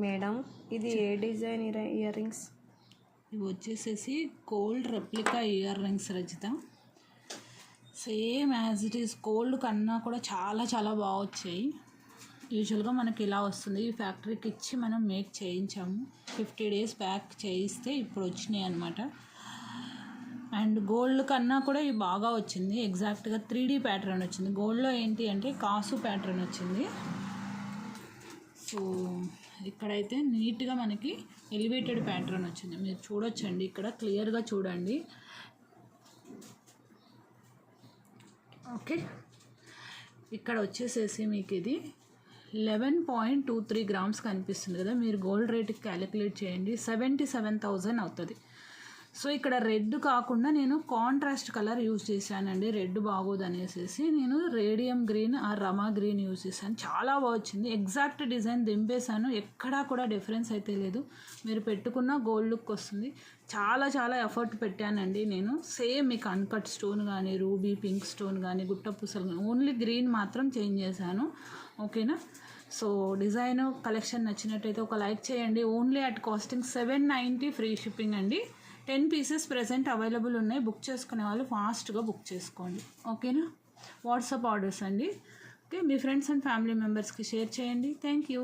Madam ఇది ఏ design ear rings? ఇవి వచ్చేసేసి gold replica ear rings Rajitha. Same as it is gold కన్నా కూడా చాలా చాలా బాగా వచ్చాయి. యూజువల్గా మనకి ఇలా వస్తుంది. ఈ ఫ్యాక్టరీకి ఇచ్చి మనం మేక్ చేయించాము. 50 days బ్యాక్ చేయిస్తే ఇప్పుడు వచ్చినాయి అనమాట. అండ్ గోల్డ్ కన్నా కూడా ఇవి బాగా వచ్చింది. ఎగ్జాక్ట్గా 3D ప్యాటర్న్ వచ్చింది. గోల్డ్లో ఏంటి అంటే కాసు ప్యాటర్న్ వచ్చింది. సో ఇక్కడైతే నీట్గా మనకి ఎలివేటెడ్ ప్యాటర్న్ వచ్చింది. మీరు చూడొచ్చండి, ఇక్కడ క్లియర్గా చూడండి. ఓకే, ఇక్కడ వచ్చేసేసి మీకు ఇది 11.23 grams కనిపిస్తుంది కదా. మీరు గోల్డ్ రేట్కి క్యాలిక్యులేట్ చేయండి, 77,000 అవుతుంది. సో ఇక్కడ రెడ్ కాకుండా నేను కాంట్రాస్ట్ కలర్ యూజ్ చేశానండి. రెడ్ బాగోదు అనేసి నేను రేడియం గ్రీన్ ఆ రమా గ్రీన్ యూజ్ చేశాను. చాలా బాగా వచ్చింది. ఎగ్జాక్ట్ డిజైన్ దింపేశాను, ఎక్కడా కూడా డిఫరెన్స్ అయితే లేదు. మీరు పెట్టుకున్న గోల్డ్ లుక్ వస్తుంది. చాలా చాలా ఎఫర్ట్ పెట్టానండి నేను. సేమ్ మీకు అన్కట్ స్టోన్ కానీ, రూబీ పింక్ స్టోన్ కానీ, గుట్ట పూసలు కానీ, ఓన్లీ గ్రీన్ మాత్రం చేంజ్ చేశాను. ఓకేనా? సో డిజైన్ కలెక్షన్ నచ్చినట్టయితే ఒక లైక్ చేయండి. Only at costing 790 free shipping అండి. 10 pieces ప్రెజెంట్ అవైలబుల్ ఉన్నాయి. బుక్ చేసుకునే వాళ్ళు ఫాస్ట్గా బుక్ చేసుకోండి. ఓకేనా? వాట్సాప్ ఆర్డర్స్ అండి. ఓకే, మీ ఫ్రెండ్స్ అండ్ ఫ్యామిలీ మెంబర్స్కి షేర్ చేయండి. Thank you.